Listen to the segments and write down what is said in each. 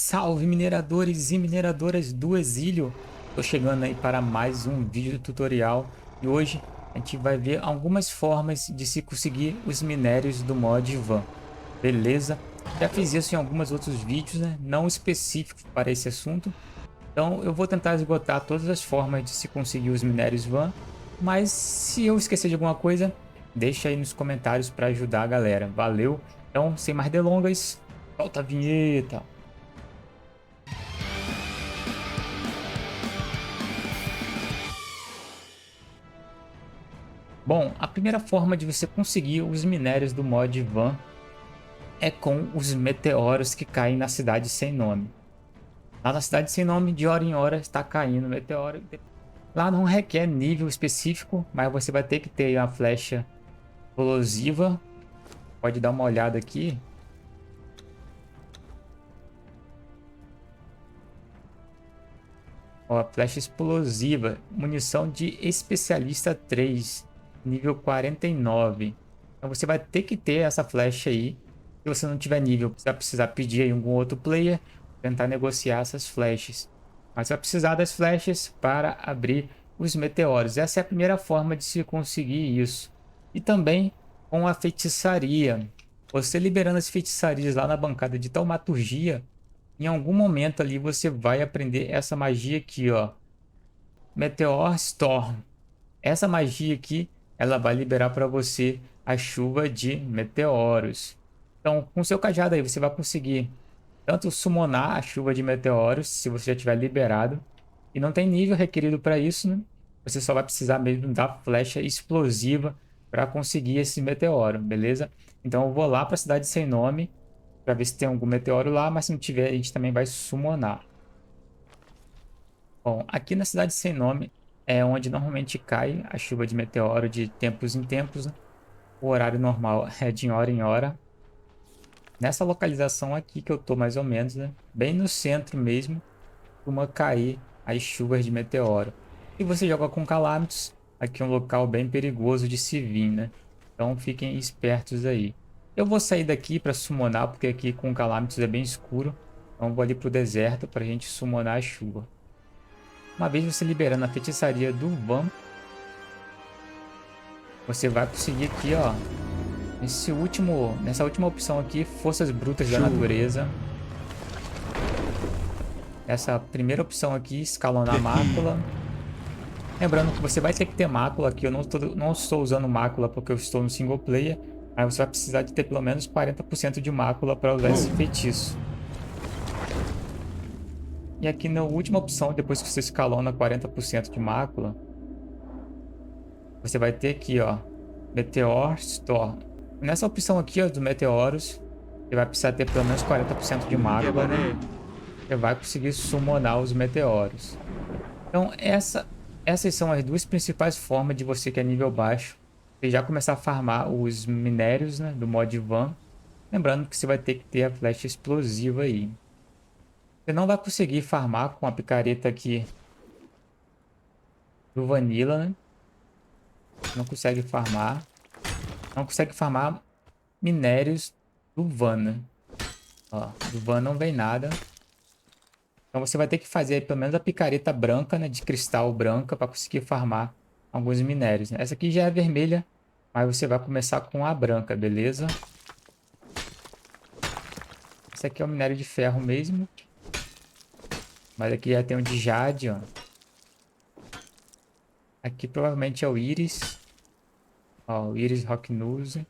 Salve mineradores e mineradoras do exílio! Tô chegando aí para mais um vídeo tutorial e hoje a gente vai ver algumas formas de se conseguir os minérios do mod Van, beleza? Já fiz isso em alguns outros vídeos, né? Não específicos para esse assunto, então eu vou tentar esgotar todas as formas de se conseguir os minérios Van, mas se eu esquecer de alguma coisa, deixa aí nos comentários para ajudar a galera, valeu? Então, sem mais delongas, solta a vinheta! Bom, a primeira forma de você conseguir os minérios do mod Van é com os meteoros que caem na cidade sem nome. Lá na cidade sem nome, de hora em hora, está caindo meteoro. Lá não requer nível específico, mas você vai ter que ter uma flecha explosiva. Pode dar uma olhada aqui. Ó, flecha explosiva, munição de especialista 3, nível 49. Então você vai ter que ter essa flecha aí. Se você não tiver nível, você vai precisar pedir aí algum outro player, tentar negociar essas flechas. Mas você vai precisar das flechas para abrir os meteoros. Essa é a primeira forma de se conseguir isso. E também com a feitiçaria. Você liberando as feitiçarias lá na bancada de taumaturgia, em algum momento ali você vai aprender essa magia aqui, ó. Meteor Storm. Essa magia aqui, ela vai liberar para você a chuva de meteoros. Então, com seu cajado aí, você vai conseguir tanto summonar a chuva de meteoros, se você já tiver liberado. E não tem nível requerido para isso, né? Você só vai precisar mesmo da flecha explosiva para conseguir esse meteoro, beleza? Então eu vou lá para a cidade sem nome para ver se tem algum meteoro lá, mas se não tiver, a gente também vai summonar. Bom, aqui na cidade sem nome é onde normalmente cai a chuva de meteoro de tempos em tempos, né? O horário normal é de hora em hora. Nessa localização aqui que eu tô mais ou menos, né? Bem no centro mesmo, costuma cair as chuvas de meteoro. Se você joga com Calamitos, aqui é um local bem perigoso de se vir, né? Então fiquem espertos aí. Eu vou sair daqui para summonar, porque aqui com Calamitos é bem escuro. Então eu vou ali pro deserto para a gente summonar a chuva. Uma vez você liberando a feitiçaria do Van, você vai conseguir aqui, ó, nessa última opção aqui, Forças Brutas da Natureza. Essa primeira opção aqui, escalonar mácula. Lembrando que você vai ter que ter mácula aqui. Eu não estou usando mácula porque eu estou no single player. Mas você vai precisar de ter pelo menos 40% de mácula para usar esse feitiço. E aqui na última opção, depois que você escalona 40% de mácula, você vai ter aqui, ó, Meteor Storm. Nessa opção aqui, ó, dos meteoros, você vai precisar ter pelo menos 40% de mácula, né? Você vai conseguir summonar os meteoros. Então, essas são as duas principais formas de você que é nível baixo, você já começar a farmar os minérios, né, do mod Van. Lembrando que você vai ter que ter a flecha explosiva aí. Você não vai conseguir farmar com a picareta aqui do Vanilla, né? Não consegue farmar. Não consegue farmar minérios do Van, né? Ó, do Van não vem nada. Então você vai ter que fazer aí pelo menos a picareta branca, né? De cristal branca para conseguir farmar alguns minérios, né? Essa aqui já é vermelha, mas você vai começar com a branca, beleza? Esse aqui é o minério de ferro mesmo. Mas aqui já tem o de jade, ó. Aqui provavelmente é o íris. Ó, o íris rocknose.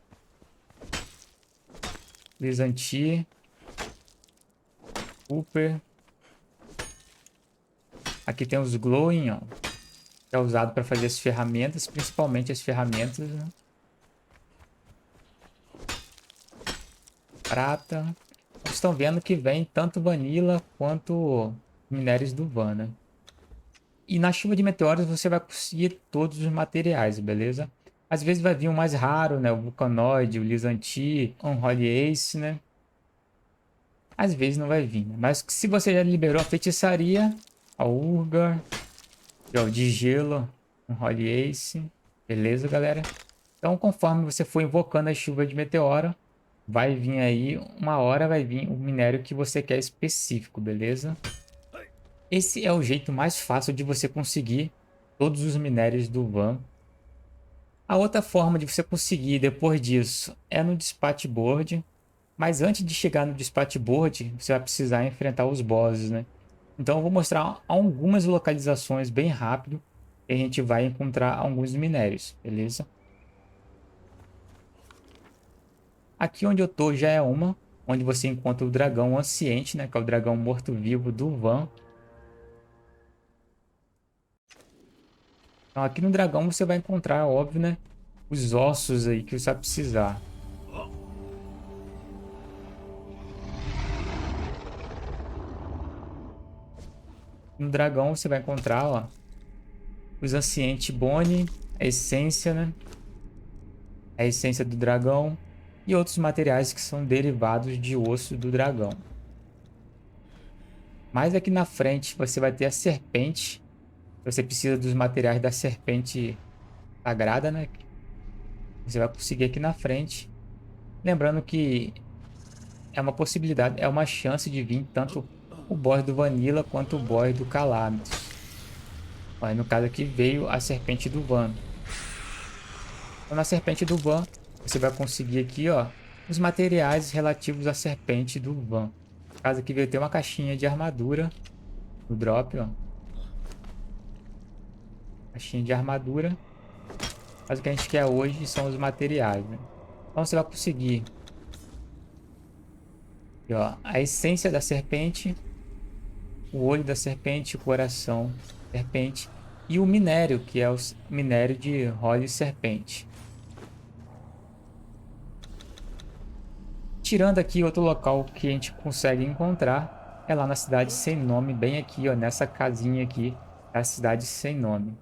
Lizanti. Cooper. Aqui tem os glowing, ó. Que é usado para fazer as ferramentas, principalmente as ferramentas, né? Prata. Vocês estão vendo que vem tanto vanilla quanto minérios do Van, né? E na chuva de meteoros você vai conseguir todos os materiais, beleza? Às vezes vai vir um mais raro, né? O Vulcanoid, o Lizanti, o Unholy Ace, né? Às vezes não vai vir, né? Mas se você já liberou a feitiçaria, a Urgar, o de gelo, Unholy Ace. Beleza, galera? Então, conforme você for invocando a chuva de meteoro, vai vir aí, uma hora vai vir o minério que você quer específico, beleza? Esse é o jeito mais fácil de você conseguir todos os minérios do Van. A outra forma de você conseguir depois disso é no Dispatch Board. Mas antes de chegar no Dispatch Board, você vai precisar enfrentar os bosses, né? Então eu vou mostrar algumas localizações bem rápido e a gente vai encontrar alguns minérios, beleza? Aqui onde eu tô já é uma, onde você encontra o dragão anciente, né? Que é o dragão morto-vivo do Van. Então aqui no dragão você vai encontrar, óbvio, né? Os ossos aí que você vai precisar. No dragão você vai encontrar, ó, os ancientes Bone, a essência, né? A essência do dragão e outros materiais que são derivados de osso do dragão. Mais aqui na frente você vai ter a serpente. Você precisa dos materiais da serpente sagrada, né? Você vai conseguir aqui na frente. Lembrando que é uma possibilidade, é uma chance de vir tanto o boss do Vanilla quanto o boss do Calamitous. Aí no caso aqui veio a serpente do Van. Então na serpente do Van você vai conseguir aqui, ó, os materiais relativos à serpente do Van. No caso aqui veio ter uma caixinha de armadura no drop, ó. Caixinha de armadura. Mas o que a gente quer hoje são os materiais, né? Então você vai conseguir aqui, ó, a essência da serpente, o olho da serpente, o coração da serpente e o minério, que é o minério de Holy Serpente. Tirando aqui outro local que a gente consegue encontrar é lá na cidade sem nome, bem aqui, ó, nessa casinha aqui, é a cidade sem nome.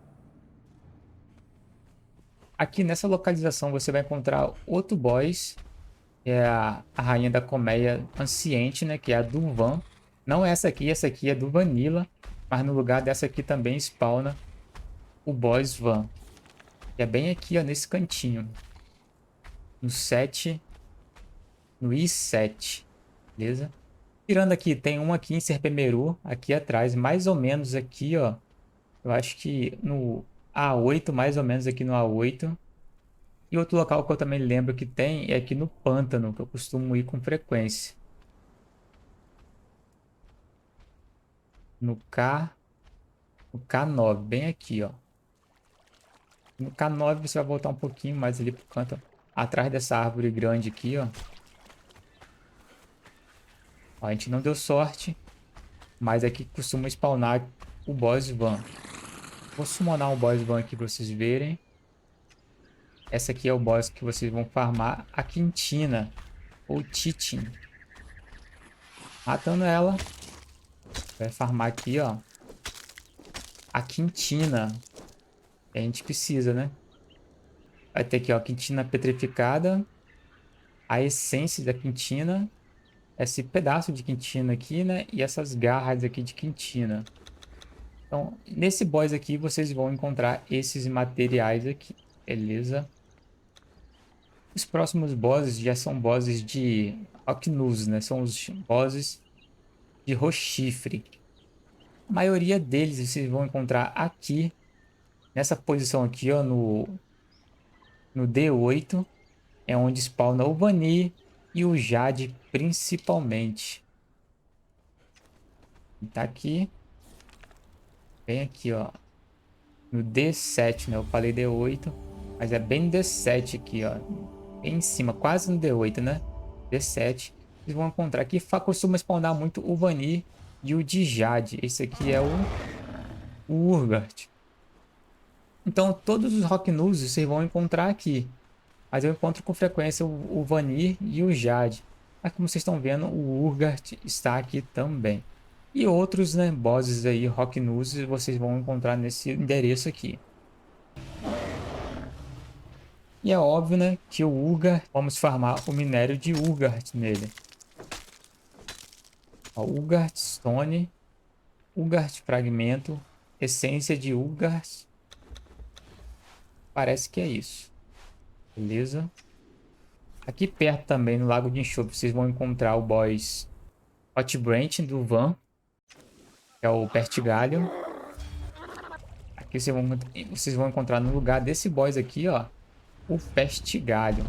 Aqui nessa localização você vai encontrar outro boss, que é a rainha da colmeia anciente, né, que é a do Van. Não é essa aqui é do Vanilla, mas no lugar dessa aqui também spawna o boss Van, que é bem aqui, ó, nesse cantinho, no 7, no I7, beleza? Tirando aqui, tem um aqui em Serpemeru, aqui atrás, mais ou menos aqui, ó. Eu acho que no A8, mais ou menos aqui no A8. E outro local que eu também lembro que tem é aqui no Pântano, que eu costumo ir com frequência. No K, no K9, bem aqui, ó. No K9 você vai voltar um pouquinho mais ali pro canto, atrás dessa árvore grande aqui, ó. Ó, a gente não deu sorte, mas aqui costuma spawnar o boss Van. Vou summonar um boss Van aqui pra vocês verem. Essa aqui é o boss que vocês vão farmar a Quintina, ou Titin. Matando ela, vai farmar aqui, ó, a Quintina. A gente precisa, né? Vai ter aqui, ó, a Quintina petrificada, a essência da Quintina, esse pedaço de Quintina aqui, né? E essas garras aqui de Quintina. Então, nesse boss aqui, vocês vão encontrar esses materiais aqui, beleza? Os próximos bosses já são bosses de Rocknose, né? São os bosses de Rochifre. A maioria deles vocês vão encontrar aqui, nessa posição aqui, ó, no D8. É onde spawna o Vanille e o Jade principalmente. Tá aqui, bem aqui, ó, no D7, né? Eu falei D8, mas é bem no D7 aqui, ó. Bem em cima, quase no D8, né? D7. Vocês vão encontrar aqui, costuma spawnar muito o Vanille e o de Jade. Esse aqui é o Urgot. Então, todos os Rock News vocês vão encontrar aqui. Mas eu encontro com frequência o Vanir e o Jade. Mas como vocês estão vendo, o Urgot está aqui também. E outros, né, bosses aí, Rock News, vocês vão encontrar nesse endereço aqui. E é óbvio, né, que o Urgot, vamos farmar o minério de Urgot nele. Ó, Urgot Stone, Urgot Fragmento, essência de Urgot. Parece que é isso. Beleza? Aqui perto também, no Lago de Enxofre, vocês vão encontrar o boss Hot Branch do Van, que é o Pertigalho. Aqui vocês vão encontrar no lugar desse boss aqui, ó, o Pertigalho.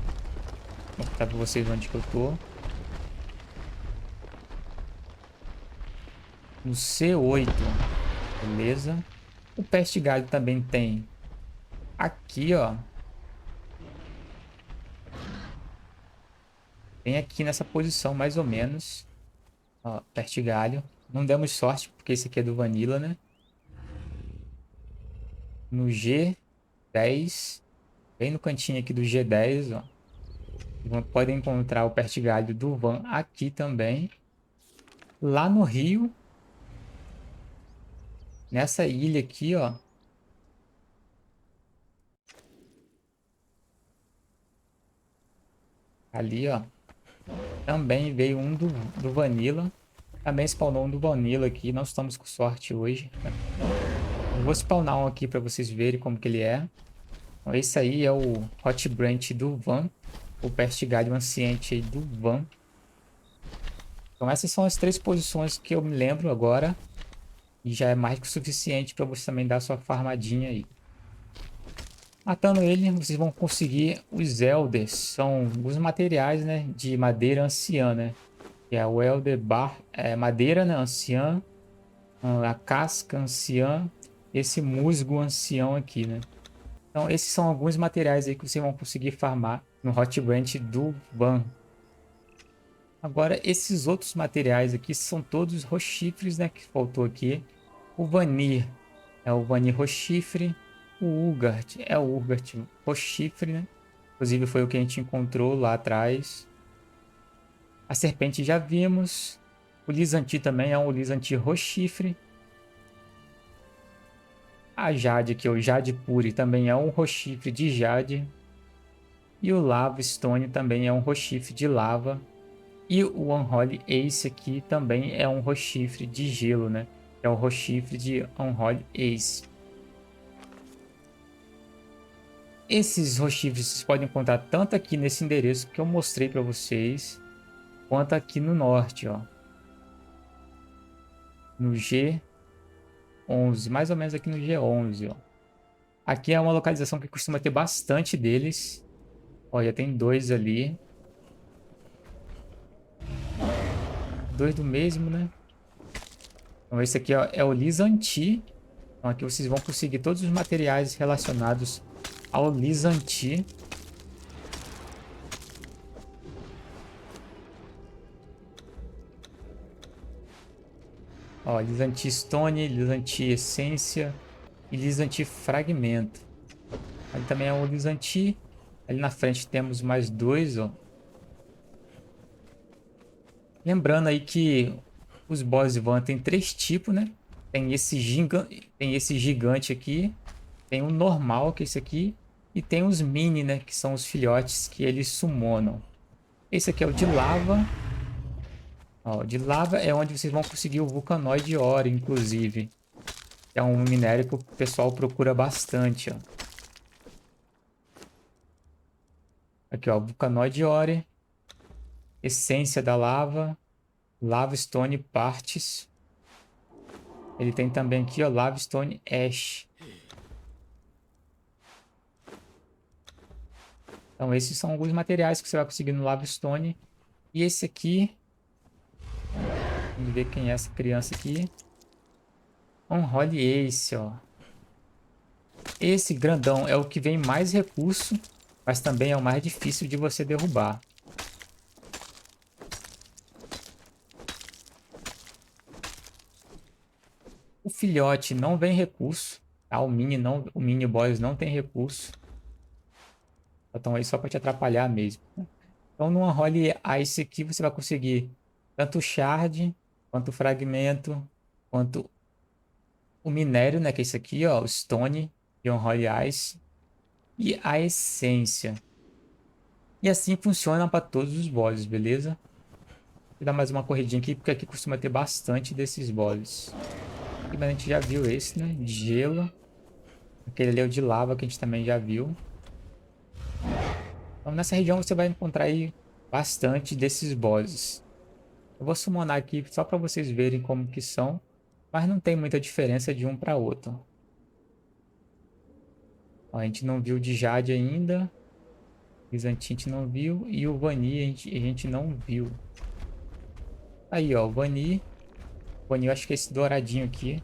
Vou mostrar pra vocês onde que eu tô. No C8, beleza? O Pertigalho também tem aqui, ó. Tem aqui nessa posição, mais ou menos. Ó, Pertigalho. Não demos sorte, porque esse aqui é do Vanilla, né? No G10. Bem no cantinho aqui do G10, ó. Podem encontrar o Pertigalho do Van aqui também. Lá no rio. Nessa ilha aqui, ó. Ali, ó. Também veio um do Vanilla. Também spawnou um do Vanilla aqui. Nós estamos com sorte hoje. Eu vou spawnar um aqui para vocês verem como que ele é. Então, esse aí é o Hot Branch do Van. O Pertigalho Anciente aí do Van. Então essas são as 3 posições que eu me lembro agora. E já é mais que o suficiente para você também dar sua farmadinha aí. Matando ele, vocês vão conseguir os Elders. São os materiais, né, de madeira anciã, né? Que é o Elder Bar, madeira, né, anciã. A casca anciã. Esse musgo ancião aqui, né? Então esses são alguns materiais aí que vocês vão conseguir farmar no Hot Branch do Van. Agora esses outros materiais aqui são todos rochifres, né, que faltou aqui. O Vanir é o Vanir rochifre. O Urgart é o Urgart rochifre, né? Inclusive foi o que a gente encontrou lá atrás. A serpente já vimos. O Lizanti também é um Lizanti rochifre. A Jade aqui, o Jade Puri, também é um rochifre de Jade. E o Lava Stone também é um rochifre de lava. E o Unholy Ace aqui também é um rochifre de gelo, né? É o rochifre de Unholy Ace. Esses rochifres vocês podem encontrar tanto aqui nesse endereço que eu mostrei para vocês, quanto aqui no norte, ó. No G11, mais ou menos aqui no G11, ó. Aqui é uma localização que costuma ter bastante deles. Olha, tem 2 ali. 2 do mesmo, né? Então esse aqui, ó, é o Lizanti. Então aqui vocês vão conseguir todos os materiais relacionados ao Lizanti. Ó, Lizanti Stone, Lizanti Essência e Lizanti Fragmento. Ali também é o Lizanti. Ali na frente temos mais 2, ó. Lembrando aí que os boss Van tem 3 tipos, né? Tem esse gigante aqui. Tem o normal, que é esse aqui. E tem os mini, né? Que são os filhotes que eles summonam. Esse aqui é o de lava. Ó, o de lava é onde vocês vão conseguir o Vulcanoid Ore, inclusive. É um minério que o pessoal procura bastante, ó. Aqui, ó, Vulcanoid Ore. Essência da lava. Lava Stone Partes. Ele tem também aqui, ó, Lava Stone Ash. Então esses são alguns materiais que você vai conseguir no Lava Stone. E esse aqui... Vamos ver quem é essa criança aqui. Unholy Ace, ó. Esse grandão é o que vem mais recurso, mas também é o mais difícil de você derrubar. O filhote não vem recurso, tá? O mini boss não tem recurso. Então aí só para te atrapalhar mesmo, né? Então no Unholy Ice aqui você vai conseguir tanto o shard, quanto o fragmento, quanto o minério, né? Que é esse aqui, ó, o Stone de Unholy Ice. E a essência. E assim funciona para todos os bosses, beleza? Vou dar mais uma corridinha aqui, porque aqui costuma ter bastante desses bosses. Aqui, mas a gente já viu esse, né? De gelo. Aquele ali é o de lava, que a gente também já viu. Então nessa região você vai encontrar aí bastante desses bosses. Eu vou summonar aqui só para vocês verem como que são, mas não tem muita diferença de um para outro. Ó, a gente não viu o de Jade ainda, Bizantino a gente não viu, e o Vani a gente não viu. Aí ó, o Vani eu acho que é esse douradinho aqui.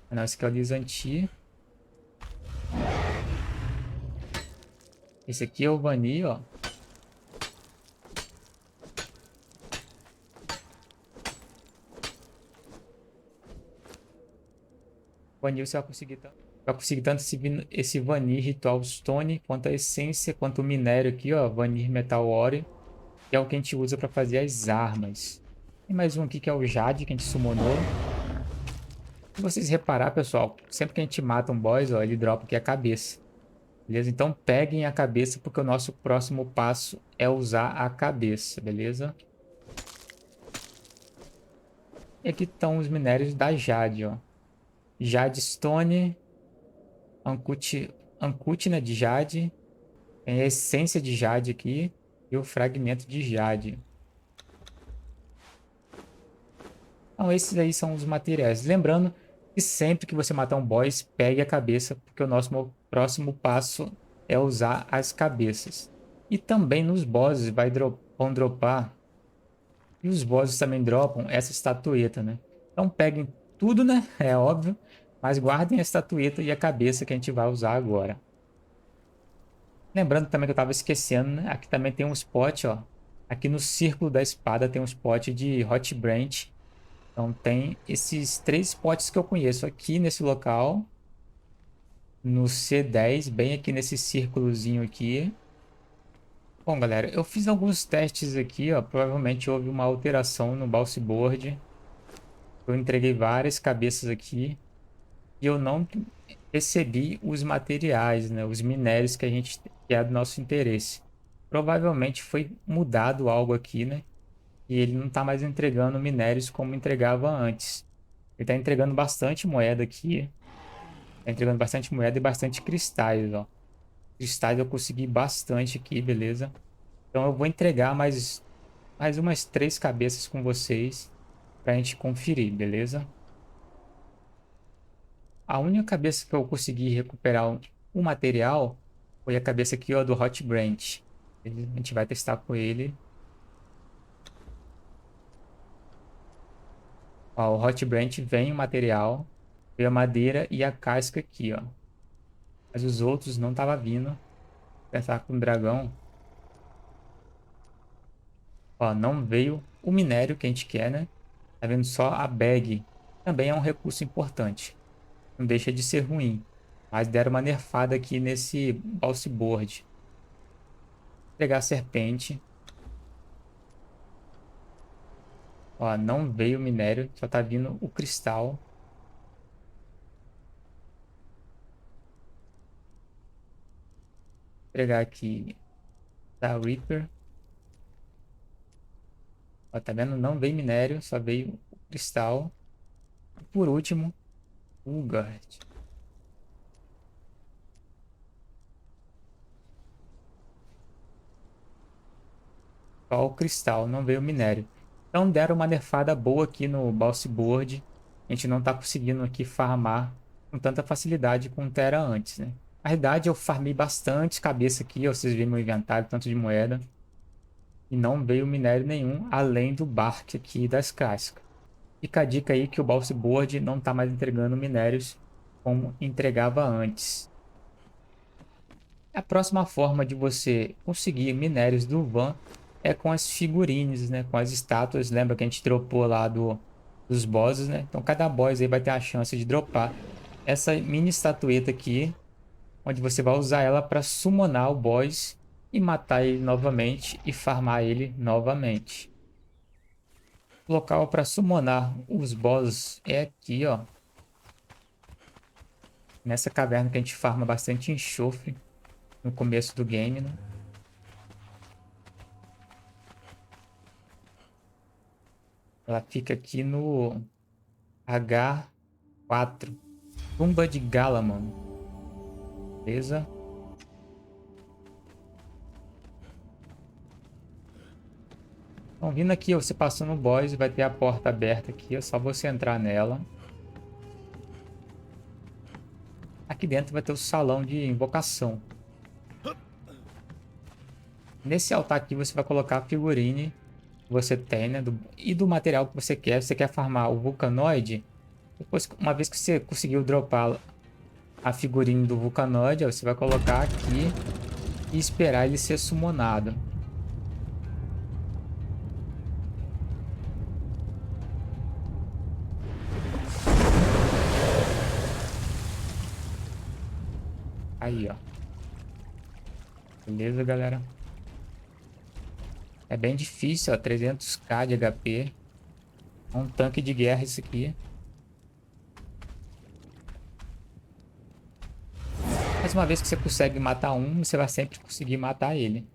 Ah, não, esse aqui é o Lizanti. Esse aqui é o Vani, ó. Vanil você vai conseguir tanto esse Vanir Ritual Stone, quanto a essência, quanto o minério aqui, ó, Vanir Metal Ore, que é o que a gente usa para fazer as armas. Tem mais um aqui que é o Jade, que a gente summonou. Se vocês reparar, pessoal, sempre que a gente mata um boss, ó, ele dropa aqui a cabeça. Beleza? Então peguem a cabeça, porque o nosso próximo passo é usar a cabeça, beleza? E aqui estão os minérios da Jade, ó. Jade Stone, Ancutina de Jade, tem a essência de Jade aqui e o fragmento de Jade. Então esses aí são os materiais. Lembrando que sempre que você matar um boss, pegue a cabeça, porque o nosso próximo passo é usar as cabeças. E também nos bosses vão dropar, e os bosses também dropam essa estatueta, né? Então peguem tudo, né? É óbvio, mas guardem a estatueta e a cabeça que a gente vai usar agora. Lembrando também que eu estava esquecendo, né? Aqui também tem um spot, ó. Aqui no círculo da espada tem um spot de Hot Branch. Então tem esses 3 spots que eu conheço aqui nesse local. No C10, bem aqui nesse círculozinho aqui. Bom, galera, eu fiz alguns testes aqui, ó. Provavelmente houve uma alteração no Bounce Board. Eu entreguei várias cabeças aqui. E eu não recebi os materiais, né? Os minérios que é do nosso interesse. Provavelmente foi mudado algo aqui, né? E ele não está mais entregando minérios como entregava antes. Ele está entregando bastante moeda aqui. Está entregando bastante moeda e bastante cristais, ó. Cristais eu consegui bastante aqui, beleza? Então eu vou entregar mais umas 3 cabeças com vocês para a gente conferir, beleza? A única cabeça que eu consegui recuperar o material foi a cabeça aqui, ó, do Hot Branch. A gente vai testar com ele. Ó, o Hot Branch vem o material, veio a madeira e a casca aqui, ó. Mas os outros não tava vindo. Vou testar com o dragão. Ó, não veio o minério que a gente quer, né? Tá vendo só a bag. Também é um recurso importante. Não deixa de ser ruim. Mas deram uma nerfada aqui nesse Bounce Board. Vou pegar a serpente. Ó, não veio o minério, só tá vindo o cristal. Vou pegar aqui da Reaper. Ó, tá vendo? Não veio minério, só veio o cristal. E por último, o Guard. Só o cristal, não veio o minério. Então deram uma nerfada boa aqui no Bounce Board. A gente não tá conseguindo aqui farmar com tanta facilidade quanto era antes, né? Na verdade, eu farmei bastante cabeça aqui, ó, vocês viram meu inventário, tanto de moeda. E não veio minério nenhum, além do Bark aqui das cascas. Fica a dica aí que o Bounce Board não está mais entregando minérios como entregava antes. A próxima forma de você conseguir minérios do Van é com as figurines, né? Com as estátuas. Lembra que a gente dropou lá dos bosses, né? Então cada boss aí vai ter a chance de dropar essa mini estatueta aqui, onde você vai usar ela para summonar o boss e matar ele novamente e farmar ele novamente. O local para summonar os bosses é aqui, ó. Nessa caverna que a gente farma bastante enxofre no começo do game, né? Ela fica aqui no H4, Tumba de Galamon, beleza? Então, vindo aqui, ó, você passando no boss, vai ter a porta aberta aqui, é só você entrar nela. Aqui dentro vai ter o salão de invocação. Nesse altar aqui você vai colocar a figurine que você tem, né? E do material que você quer. Você quer farmar o Vulcanoide. Depois, uma vez que você conseguiu dropar a figurine do Vulcanoide, ó, você vai colocar aqui e esperar ele ser summonado. Aí, ó. Beleza, galera? É bem difícil, ó. 300k de HP. É um tanque de guerra isso aqui. Mas uma vez que você consegue matar um, você vai sempre conseguir matar ele.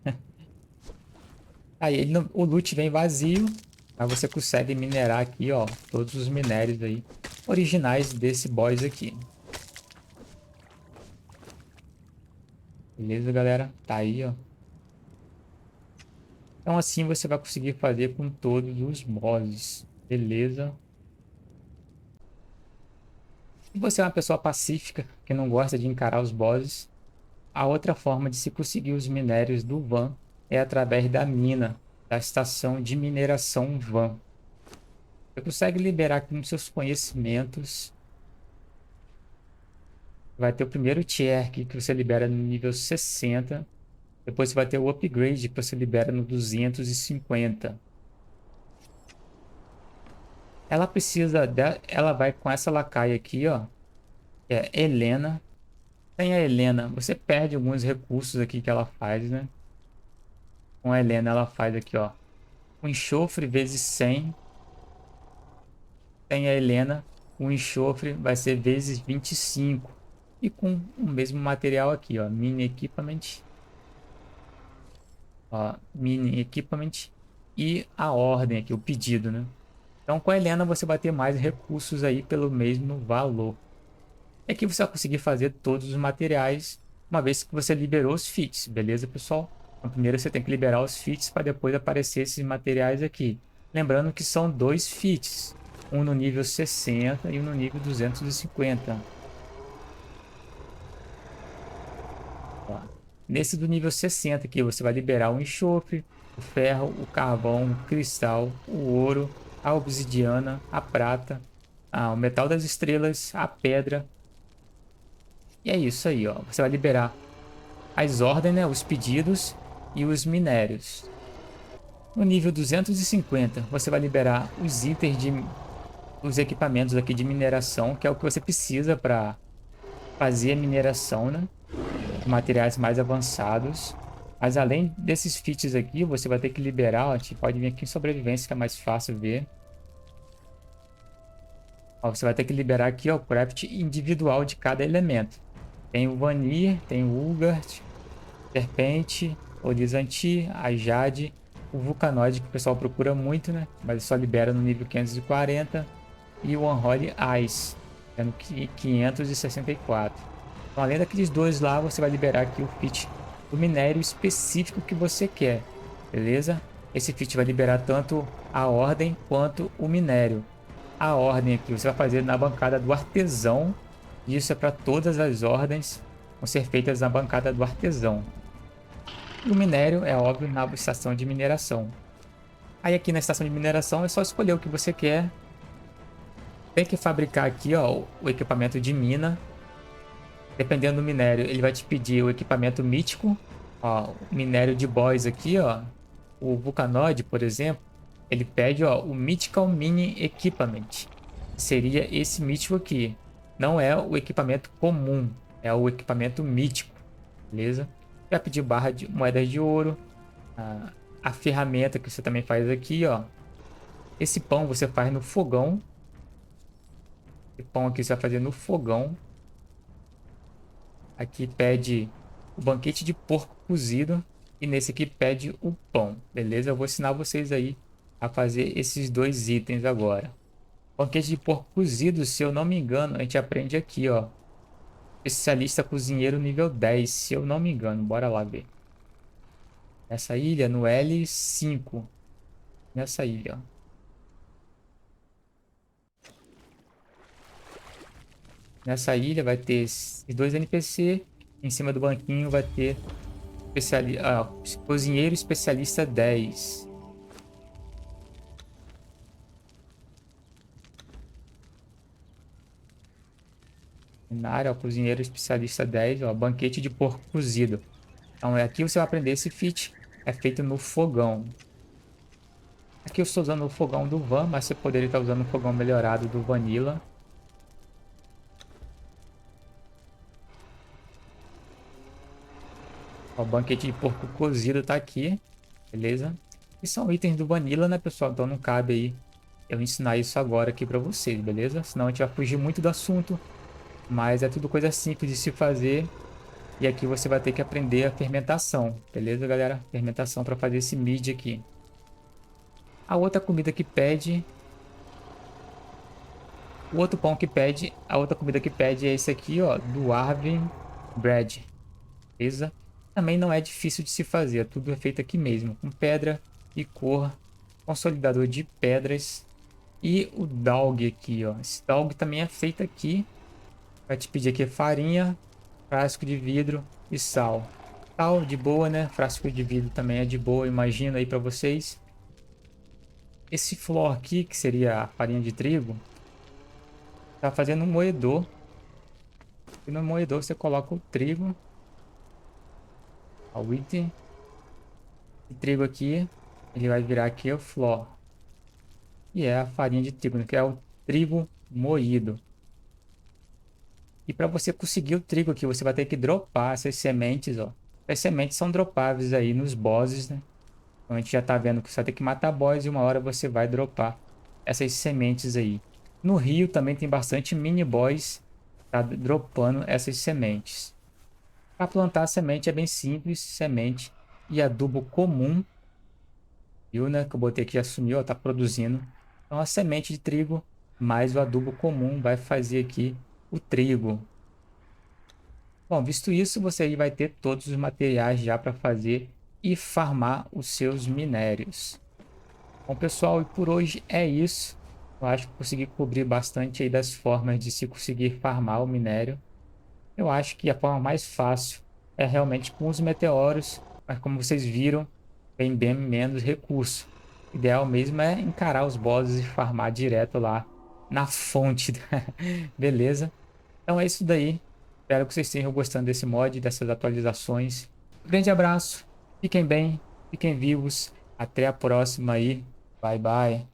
Aí ele o loot vem vazio, mas você consegue minerar aqui, ó, todos os minérios aí originais desse boss aqui. Beleza, galera? Tá aí, ó. Então assim você vai conseguir fazer com todos os bosses. Beleza? Se você é uma pessoa pacífica, que não gosta de encarar os bosses, a outra forma de se conseguir os minérios do Van é através da mina, da estação de mineração Van. Você consegue liberar com seus conhecimentos. Vai ter o primeiro tier aqui que você libera no nível 60. Depois você vai ter o upgrade que você libera no 250. Ela precisa, ela vai com essa lacaia aqui, ó. Que é Helena. Sem a Helena, você perde alguns recursos aqui que ela faz, né? Com a Helena ela faz aqui, ó. O enxofre vezes 100. Sem a Helena, o enxofre vai ser vezes 25. E com o mesmo material aqui, ó. Mini Equipment. Ó, Mini Equipment. E a ordem aqui, o pedido, né? Então com a Helena você vai ter mais recursos aí pelo mesmo valor. E aqui você vai conseguir fazer todos os materiais uma vez que você liberou os feats, beleza, pessoal? Então, primeiro você tem que liberar os feats para depois aparecer esses materiais aqui. Lembrando que são dois feats, um no nível 60 e um no nível 250. Ó. Nesse do nível 60 aqui você vai liberar o enxofre, o ferro, o carvão, o cristal, o ouro, a obsidiana, a prata, o metal das estrelas, a pedra. E é isso aí, ó. Você vai liberar as ordens, né, os pedidos e os minérios. No nível 250, você vai liberar os itens os equipamentos aqui de mineração, que é o que você precisa para fazer a mineração, né? Materiais mais avançados. Mas além desses feats aqui, você vai ter que liberar, ó, a gente pode vir aqui em sobrevivência, que é mais fácil ver. Ó, você vai ter que liberar aqui, ó, o craft individual de cada elemento. Tem o Vanir, tem o Ulgart, Serpente, Horizonte, a Jade, o Vulcanoide, que o pessoal procura muito, né? Mas só libera no nível 540. E o Unholy Ice, no 564. Então, além daqueles dois lá, você vai liberar aqui o feat do minério específico que você quer, beleza? Esse feat vai liberar tanto a ordem quanto o minério. A ordem aqui você vai fazer na bancada do artesão. Isso é para todas as ordens vão ser feitas na bancada do artesão. E o minério é óbvio na estação de mineração. Aí aqui na estação de mineração é só escolher o que você quer. Tem que fabricar aqui, ó, o equipamento de mina. Dependendo do minério, ele vai te pedir o equipamento mítico. Ó, o minério de boss aqui, ó. O Vulcanoide, por exemplo, ele pede, ó, o Mythical Mini Equipment. Seria esse mítico aqui. Não é o equipamento comum, é o equipamento mítico, beleza? Vai pedir barra de moedas de ouro. A ferramenta que você também faz aqui, ó. Esse pão você faz no fogão. Esse pão aqui você vai fazer no fogão. Aqui pede o banquete de porco cozido. E nesse aqui pede o pão, beleza? Eu vou ensinar vocês aí a fazer esses dois itens agora. Banquete de porco cozido, se eu não me engano, a gente aprende aqui, ó. Especialista cozinheiro nível 10, se eu não me engano. Bora lá ver. Essa ilha no L5. nessa ilha, ó. Nessa ilha vai ter esses dois NPC. Em cima do banquinho vai ter cozinheiro especialista 10. Na área, ó, cozinheiro especialista 10, ó, banquete de porco cozido. Então aqui você vai aprender esse feat. É feito no fogão. Aqui eu estou usando o fogão do Van, mas você poderia estar usando o fogão melhorado do Vanilla. Ó, o banquete de porco cozido tá aqui, beleza? E são itens do Vanilla, né, pessoal? Então não cabe aí eu ensinar isso agora aqui pra vocês, beleza? Senão a gente vai fugir muito do assunto, mas é tudo coisa simples de se fazer. E aqui você vai ter que aprender a fermentação, beleza, galera? Fermentação para fazer esse mid aqui. A outra comida que pede... O outro pão que pede... A outra comida que pede é esse aqui, ó, do Arvin Bread, beleza? Também não é difícil de se fazer, tudo é feito aqui mesmo, com pedra e cor, consolidador de pedras e o Dog aqui, ó. Esse Dog também é feito aqui. Vai te pedir aqui farinha, frasco de vidro e sal. Sal de boa, né? Frasco de vidro também é de boa, imagina aí para vocês. Esse flor aqui, que seria a farinha de trigo, tá fazendo um moedor. E no moedor você coloca o trigo, o item. O trigo aqui, ele vai virar aqui o flor. E é a farinha de trigo, né? Que é o trigo moído. E para você conseguir o trigo aqui, você vai ter que dropar essas sementes, ó. As sementes são dropáveis aí nos bosses, né? Então a gente já tá vendo que você vai ter que matar boss e uma hora você vai dropar essas sementes aí. No rio também tem bastante mini boss, tá dropando essas sementes. Para plantar a semente é bem simples, semente e adubo comum. Viu, né? Que eu botei aqui já sumiu, ó, tá produzindo. Então a semente de trigo mais o adubo comum vai fazer aqui o trigo. Bom, visto isso, você aí vai ter todos os materiais já para fazer e farmar os seus minérios. Bom, pessoal, e por hoje é isso. Eu acho que consegui cobrir bastante aí das formas de se conseguir farmar o minério. Eu acho que a forma mais fácil é realmente com os meteoros, mas como vocês viram, tem bem menos recurso. O ideal mesmo é encarar os bosses e farmar direto lá na fonte. Beleza? Então é isso daí. Espero que vocês estejam gostando desse mod, dessas atualizações. Grande abraço, fiquem bem, fiquem vivos. Até a próxima aí. Bye bye.